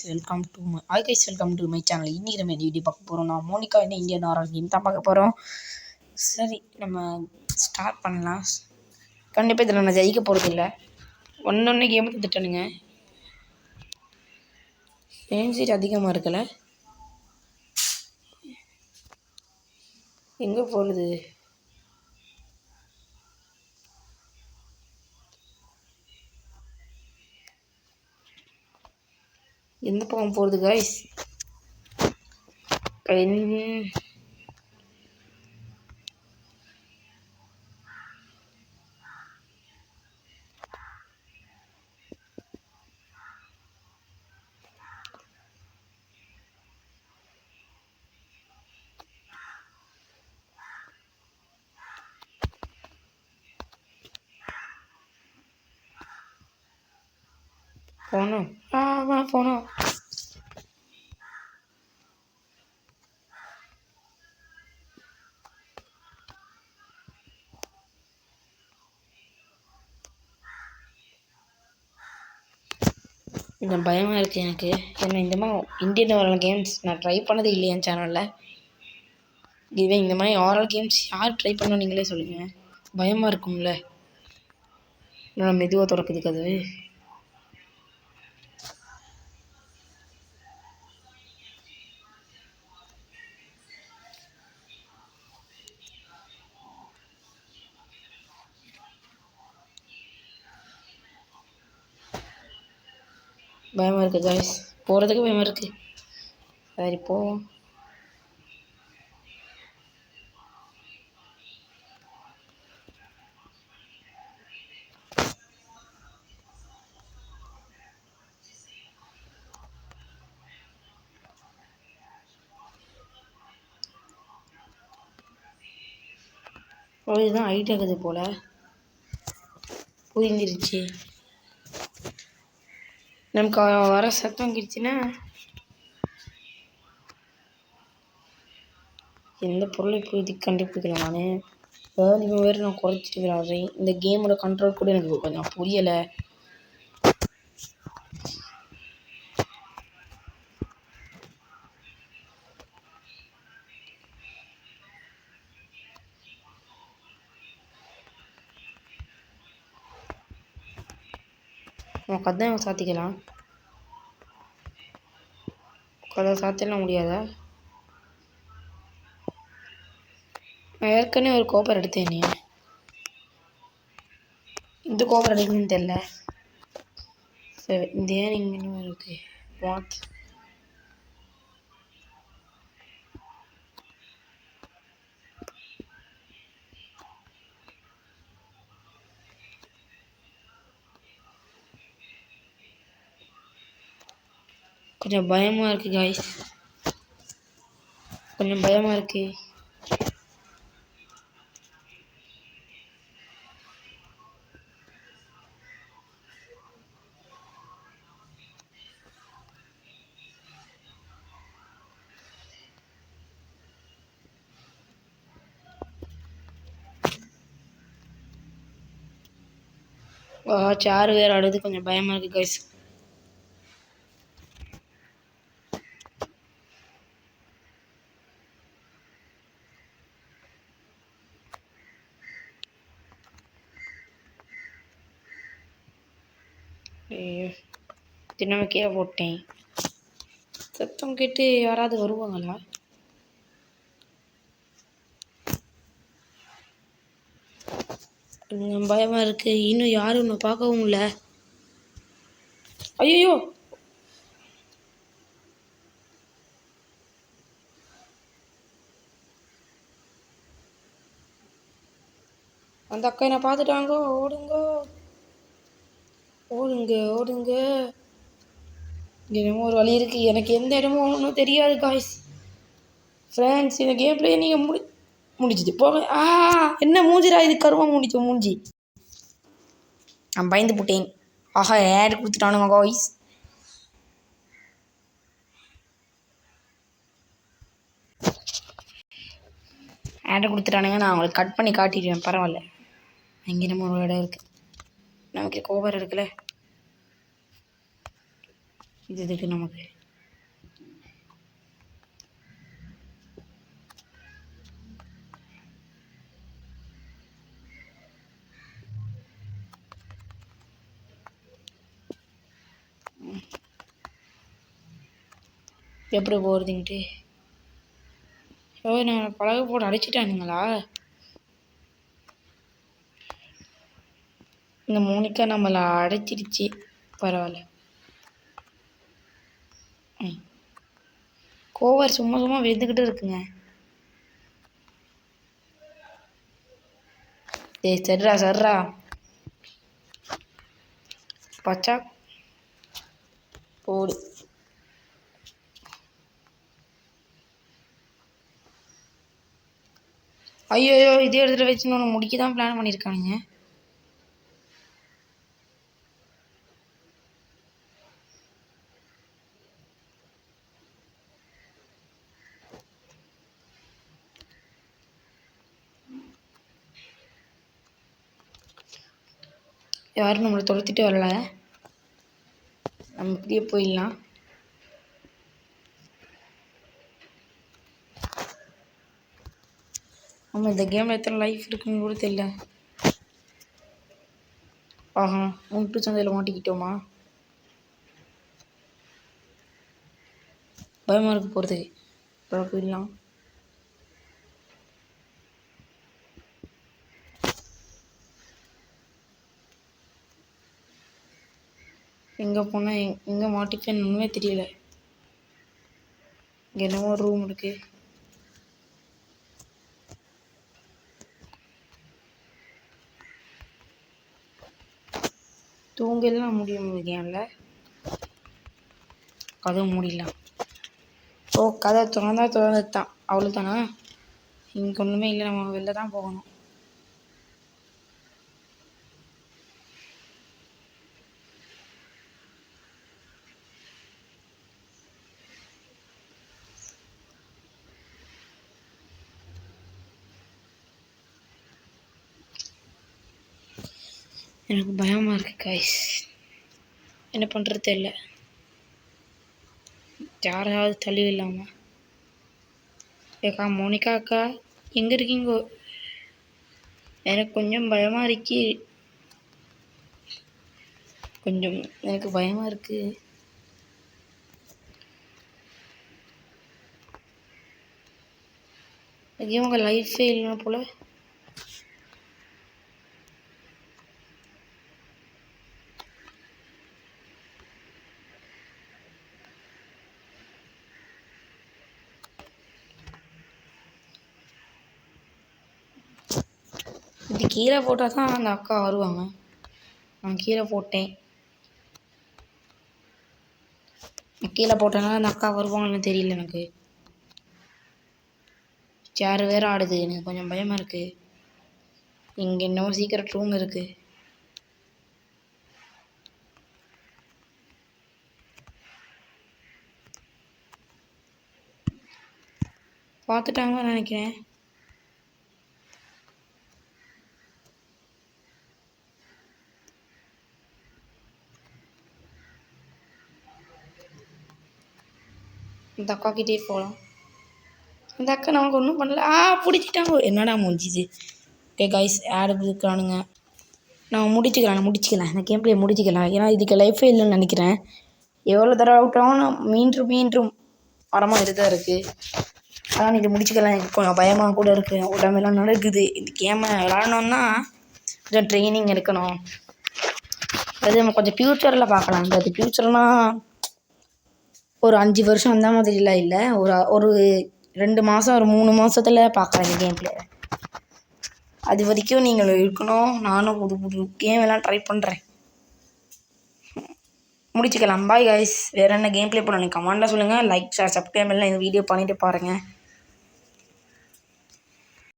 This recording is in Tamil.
Welcome to my channel. இன்றைக்கி நம்ம வீடியோ பார்க்க போகிறோம். நான் மோனிகா என்ன இந்தியன் ஆரல் கேம் தான் பார்க்க போகிறோம். சரி, நம்ம ஸ்டார்ட் பண்ணலாம். கண்டிப்பாக இதில் நான் ஜெயிக்க போகிறது இல்லை. ஒன்று கேம் தந்துட்டனுங்க. ரேஞ்சீட் அதிகமாக இருக்குல்ல. எங்கே போகிறது? எந்த பக்கம் போகிறது காய்ஸ்? போனோம் போனோம். இந்த பயமாக இருக்குது எனக்கு. ஏன்னா இந்த மாதிரி இந்தியன் ஆரல் கேம்ஸ் நான் ட்ரை பண்ணதே இல்லை என் சேனலில். இதுவே இந்த மாதிரி ஆரல் கேம்ஸ் யார் ட்ரை பண்ணோம் நீங்களே சொல்லுங்கள். பயமாக இருக்கும்ல. நல்லா மெதுவாக திறக்குதுக்கு அது. பயமாக இருக்குது காய்ஸ், போகிறதுக்கு பயமாக இருக்குது. சரி போவோம். இதுதான் ஹைட் ஆகுது போல். புரிஞ்சிருச்சு. நமக்கு வர சத்தம் கிடுச்சுன்னா எந்த பொருளை இப்போது கண்டுபிடிக்கல. நான் வேல்யூ வேறு நான் குறைச்சிட்டு விளையாடுறேன். இந்த கேமோட கண்ட்ரோல் கூட எனக்கு கொஞ்சம் புரியலை. கதை சாத்திக்கலாம். கதை சாத்திடலாம் முடியாதா? நான் ஏற்கனவே ஒரு கோப்பர் எடுத்தேனே. இந்த கோப்பர் எடுக்கணும்னு தெரில. சரி, இந்த ஏன் இங்கே இன்னும் இருக்குது. வாட் கொஞ்சம் பயமாக இருக்குது காய்ஸ், கொஞ்சம் பயமாக இருக்குது. சேர் வேறு ஆடுது, கொஞ்சம் பயமாக இருக்குது காய்ஸ். தினமே கீழே போட்டேன். சத்தம் கேட்டு யாராவது வருவாங்களா? கொஞ்சம் பயமாக இருக்குது. இன்னும் யாரும் ஒன்று பார்க்கவும் இல்லை. ஐயோ, அந்த அக்கா என்ன பார்த்துட்டாங்க. ஓடுங்க ஓடுங்க ஓடுங்க. என்னமோ ஒரு வழி இருக்குது. எனக்கு எந்த இடமும் ஒன்றும் தெரியாது காய்ஸ். ஃப்ரெண்ட்ஸ், இந்த கேம் பிளே நீங்கள் முடிச்சுட்டு போங்க. என்ன மூஞ்சிரா இது? கருவா முடிச்சு மூஞ்சி. நான் பயந்து போட்டேன். ஆஹா, ஏடு கொடுத்துட்டானுங்க காய்ஸ். ஆடை கொடுத்துட்டானுங்க. நான் அவங்களுக்கு கட் பண்ணி காட்டிடுவேன், பரவாயில்ல. அங்கே நம்ம ஒரு இடம் இருக்குது. நமக்கு கோபர் இருக்குல்ல, இது இதுக்கு நமக்கு எப்படி போகிறதுன்ட்டு. நான் பழக போட்டு அடிச்சிட்டானுங்களா? இந்த மோனிகா நம்மளை அடைச்சிடுச்சு. பரவாயில்ல. கோவர் சும்மா சும்மா வெந்துக்கிட்டு இருக்குங்க. சரிடா பச்சா போடு. ஐயோ இதே இடத்துல வச்சு நான் முடிக்க தான் பிளான் பண்ணியிருக்கானுங்க. யாரும் நம்மளை துரத்திட்டு வரல. நம்ம இப்படியே போயிடலாம். நம்ம இந்த கேமில் எத்தனை லைஃப் இருக்குன்னு கூட தெரியல. ஆஹா, முட்டு சந்தையில் மாட்டிக்கிட்டோமா? பயமாக இருக்கு போகிறதுக்கு. அப்புறம் போயிடலாம். எங்கே போனால் எங்கே மாட்டிப்பேன்னு ஒன்றுமே தெரியல. இங்கே என்னவோ ரூம் இருக்கு. தூங்கலாம் முடியும் கேம்ல. கதவு மூடிடலாம். ஓ, கதை திறந்தது தான். அவ்வளோதானா? இங்கே ஒன்றுமே இல்லை. நம்ம வெளில தான் போகணும். எனக்கு பயமாக இருக்குது கைஸ். என்ன பண்ணுறது தெரியல. யாராவது தள்ளி இல்லாமல். ஏக்கா மோனிகா அக்கா எங்கே இருக்கீங்கோ? எனக்கு கொஞ்சம் பயமாக இருக்கு. எனக்கு பயமாக இருக்கு. இவங்க லைஃபே இல்லைன்னா போல. இது கீழே போட்டால் தான் அந்த அக்கா வருவாங்க. நான் கீழே போட்டேன். கீழே போட்டேன்னா அந்த அக்கா வருவாங்கன்னு தெரியல எனக்கு. சேர் வேறு ஆடுது. எனக்கு கொஞ்சம் பயமாக இருக்குது. இங்கே என்னவோ சீக்கிரம் ரூம் இருக்குது. பார்த்துட்டாங்கன்னு நினைக்கிறேன். இந்த அக்கா கிட்டே போகலாம். இந்த அக்கா நமக்கு ஒன்றும் பண்ணல. பிடிச்சிட்டாங்க. என்னடா முடிஞ்சிது. ஓகே கைஸ், ஆடு இருக்கிறானுங்க. நான் முடிச்சுக்கலாம். இந்த கேம் பிளே முடிச்சிக்கலாம். ஏன்னா இதுக்கு லைஃபே இல்லைன்னு நினைக்கிறேன். எவ்வளோ தடவை அவுட் ஆகும் மீண்டும் வரமாக இதுதான் இருக்குது. அதான் இது முடிச்சுக்கலாம். எனக்கு கொஞ்சம் பயமாக கூட இருக்குது. உடம்பெல்லாம் நடக்குது. இந்த கேமை விளாடணுன்னா கொஞ்சம் ட்ரைனிங் எடுக்கணும். அது நம்ம கொஞ்சம் ஃப்யூச்சரில் பார்க்கலாம். அது ஃப்யூச்சர்னால் ஒரு 5 வருஷம் அந்த மாதிரிலாம் இல்லை. ஒரு 2 மாதம் ஒரு 3 மாதத்தில் பார்க்குறேன் இந்த கேம் பிளே. அது வரைக்கும் நீங்கள் இருக்கணும். நானும் புது கேம் எல்லாம் ட்ரை பண்ணுறேன். முடிச்சுக்கலாம். Bye guys. வேறு என்ன கேம் பிளே பண்ணணும் கமெண்ட்டில் சொல்லுங்கள். லைக் ஷேர் சப்ஸ்கிரைப் எல்லாம் இந்த வீடியோ பண்ணிவிட்டு பாருங்கள்.